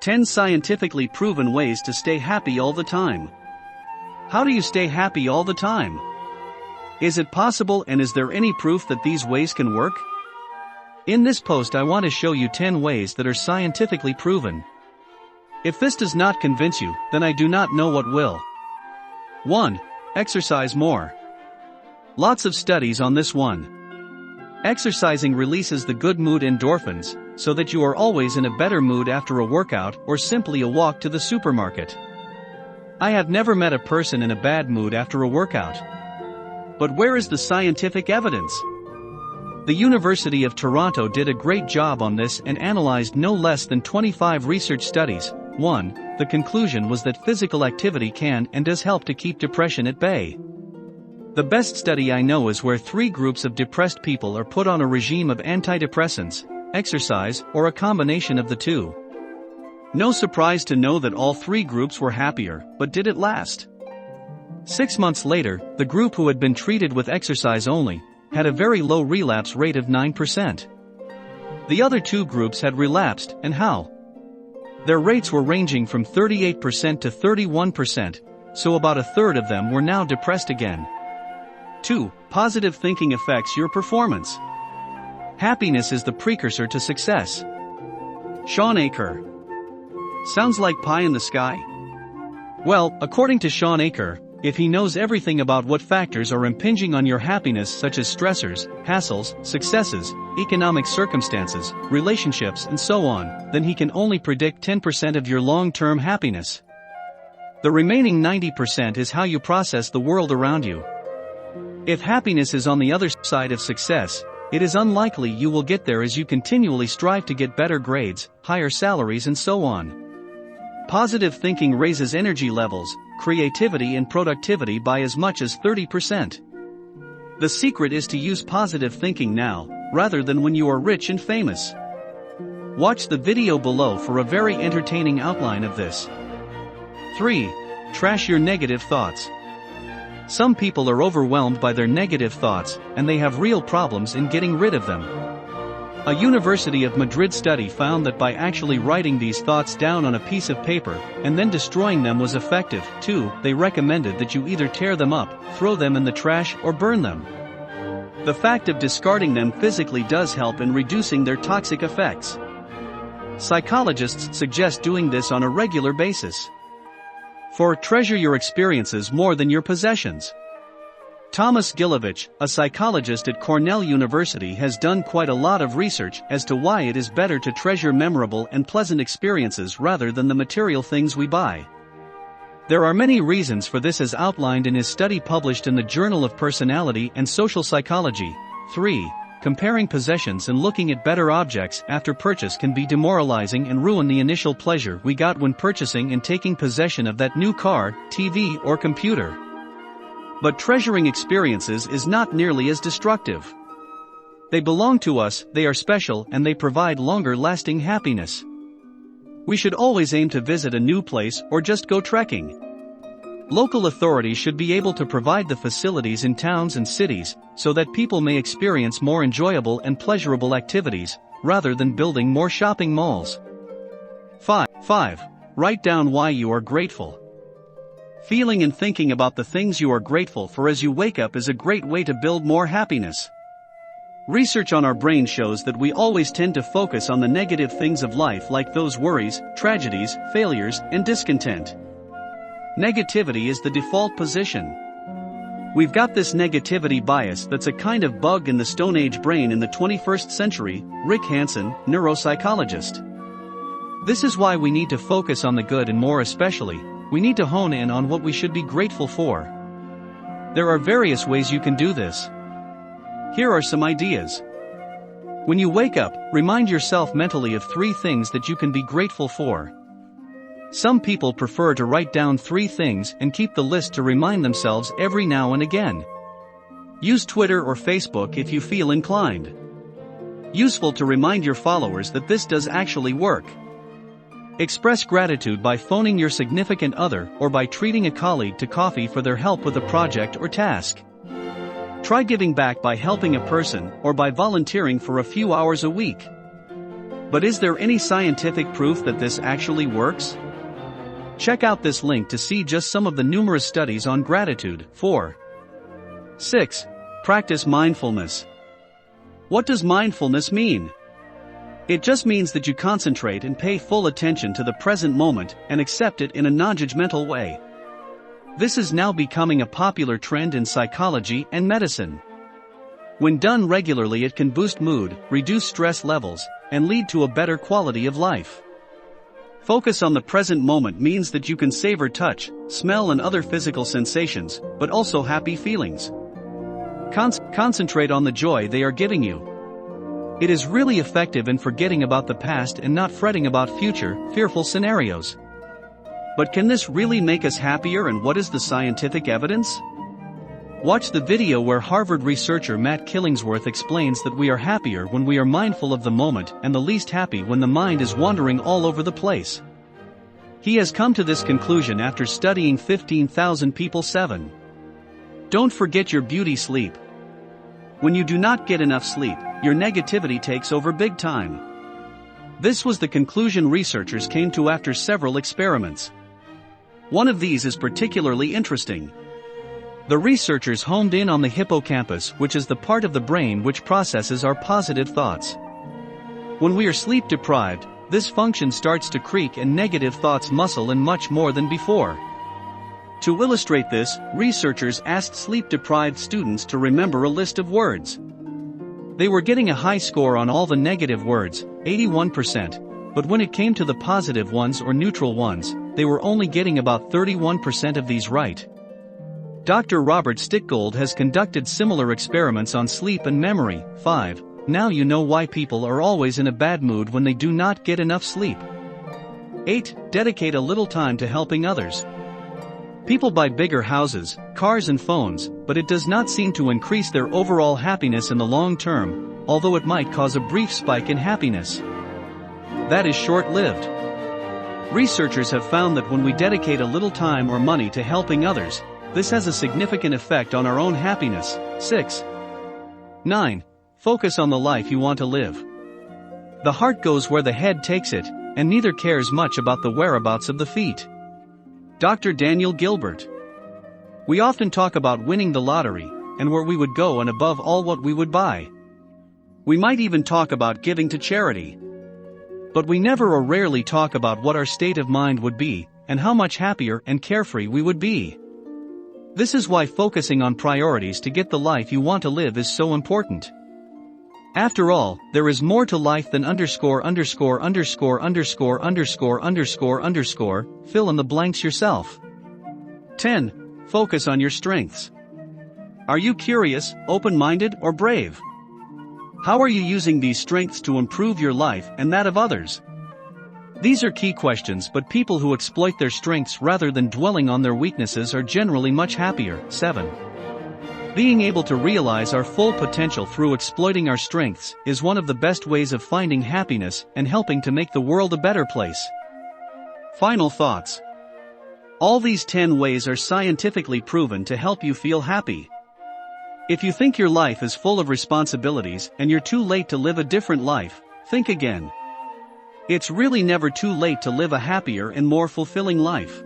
10 scientifically proven ways to stay happy all the time. How do you stay happy all the time? Is it possible, and is there any proof that these ways can work? In this post I want to show you 10 ways that are scientifically proven. If this does not convince you, then I do not know what will. 1. Exercise more. Lots of studies on this one. Exercising releases the good mood endorphins, so that you are always in a better mood after a workout or simply a walk to the supermarket. I have never met a person in a bad mood after a workout. But where is the scientific evidence? The University of Toronto did a great job on this and analyzed no less than 25 research studies. 1. The conclusion was that physical activity can and does help to keep depression at bay. The best study I know is where 3 groups of depressed people are put on a regime of antidepressants, exercise, or a combination of the two. No surprise to know that all 3 groups were happier, but did it last? 6 months later, the group who had been treated with exercise only had a very low relapse rate of 9%. The other 2 groups had relapsed, and how? Their rates were ranging from 38% to 31%, so about a third of them were now depressed again. 2. Positive thinking affects your performance. Happiness is the precursor to success. Sean Aker. Sounds like pie in the sky? Well, according to Sean Aker, if he knows everything about what factors are impinging on your happiness, such as stressors, hassles, successes, economic circumstances, relationships and so on, then he can only predict 10% of your long-term happiness. The remaining 90% is how you process the world around you. If happiness is on the other side of success, it is unlikely you will get there as you continually strive to get better grades, higher salaries and so on. Positive thinking raises energy levels, creativity and productivity by as much as 30%. The secret is to use positive thinking now, rather than when you are rich and famous. Watch the video below for a very entertaining outline of this. 3. Trash your negative thoughts. Some people are overwhelmed by their negative thoughts, and they have real problems in getting rid of them. A University of Madrid study found that by actually writing these thoughts down on a piece of paper, and then destroying them was effective. 2. They recommended that you either tear them up, throw them in the trash, or burn them. The fact of discarding them physically does help in reducing their toxic effects. Psychologists suggest doing this on a regular basis. 4. Treasure your experiences more than your possessions. Thomas Gilovich, a psychologist at Cornell University, has done quite a lot of research as to why it is better to treasure memorable and pleasant experiences rather than the material things we buy. There are many reasons for this, as outlined in his study published in the Journal of Personality and Social Psychology. 3. Comparing possessions and looking at better objects after purchase can be demoralizing and ruin the initial pleasure we got when purchasing and taking possession of that new car, TV, or computer. But treasuring experiences is not nearly as destructive. They belong to us, they are special, and they provide longer-lasting happiness. We should always aim to visit a new place or just go trekking. Local authorities should be able to provide the facilities in towns and cities so that people may experience more enjoyable and pleasurable activities, rather than building more shopping malls. 5. Write down why you are grateful. Feeling and thinking about the things you are grateful for as you wake up is a great way to build more happiness. Research on our brain shows that we always tend to focus on the negative things of life, like those worries, tragedies, failures, and discontent. Negativity is the default position. We've got this negativity bias that's a kind of bug in the Stone Age brain in the 21st century. Rick Hansen, neuropsychologist. This is why we need to focus on the good, and more especially, we need to hone in on what we should be grateful for. There are various ways you can do this. Here are some ideas. When you wake up, remind yourself mentally of 3 things that you can be grateful for. Some people prefer to write down 3 things and keep the list to remind themselves every now and again. Use Twitter or Facebook if you feel inclined. Useful to remind your followers that this does actually work. Express gratitude by phoning your significant other or by treating a colleague to coffee for their help with a project or task. Try giving back by helping a person or by volunteering for a few hours a week. But is there any scientific proof that this actually works? Check out this link to see just some of the numerous studies on gratitude. 4. 6. Practice mindfulness. What does mindfulness mean? It just means that you concentrate and pay full attention to the present moment and accept it in a non-judgmental way. This is now becoming a popular trend in psychology and medicine. When done regularly, it can boost mood, reduce stress levels, and lead to a better quality of life. Focus on the present moment means that you can savor touch, smell and other physical sensations, but also happy feelings. Concentrate on the joy they are giving you. It is really effective in forgetting about the past and not fretting about future, fearful scenarios. But can this really make us happier, and what is the scientific evidence? Watch the video where Harvard researcher Matt Killingsworth explains that we are happier when we are mindful of the moment and the least happy when the mind is wandering all over the place. He has come to this conclusion after studying 15,000 people. 7. Don't forget your beauty sleep. When you do not get enough sleep, your negativity takes over big time. This was the conclusion researchers came to after several experiments. One of these is particularly interesting. The researchers homed in on the hippocampus, which is the part of the brain which processes our positive thoughts. When we are sleep deprived, this function starts to creak and negative thoughts muscle and much more than before. To illustrate this, researchers asked sleep-deprived students to remember a list of words. They were getting a high score on all the negative words, 81%, but when it came to the positive ones or neutral ones, they were only getting about 31% of these right. Dr. Robert Stickgold has conducted similar experiments on sleep and memory. 5. Now you know why people are always in a bad mood when they do not get enough sleep. 8. Dedicate a little time to helping others. People buy bigger houses, cars and phones, but it does not seem to increase their overall happiness in the long term, although it might cause a brief spike in happiness. That is short-lived. Researchers have found that when we dedicate a little time or money to helping others, this has a significant effect on our own happiness. 6. 9. Focus on the life you want to live. The heart goes where the head takes it, and neither cares much about the whereabouts of the feet. Dr. Daniel Gilbert. We often talk about winning the lottery, and where we would go and above all what we would buy. We might even talk about giving to charity. But we never or rarely talk about what our state of mind would be, and how much happier and carefree we would be. This is why focusing on priorities to get the life you want to live is so important. After all, there is more to life than underscore underscore underscore underscore underscore underscore underscore, fill in the blanks yourself. 10. Focus on your strengths. Are you curious, open-minded, or brave? How are you using these strengths to improve your life and that of others? These are key questions, but people who exploit their strengths rather than dwelling on their weaknesses are generally much happier. 7. Being able to realize our full potential through exploiting our strengths is one of the best ways of finding happiness and helping to make the world a better place. Final thoughts. All these 10 ways are scientifically proven to help you feel happy. If you think your life is full of responsibilities and you're too late to live a different life, think again. It's really never too late to live a happier and more fulfilling life.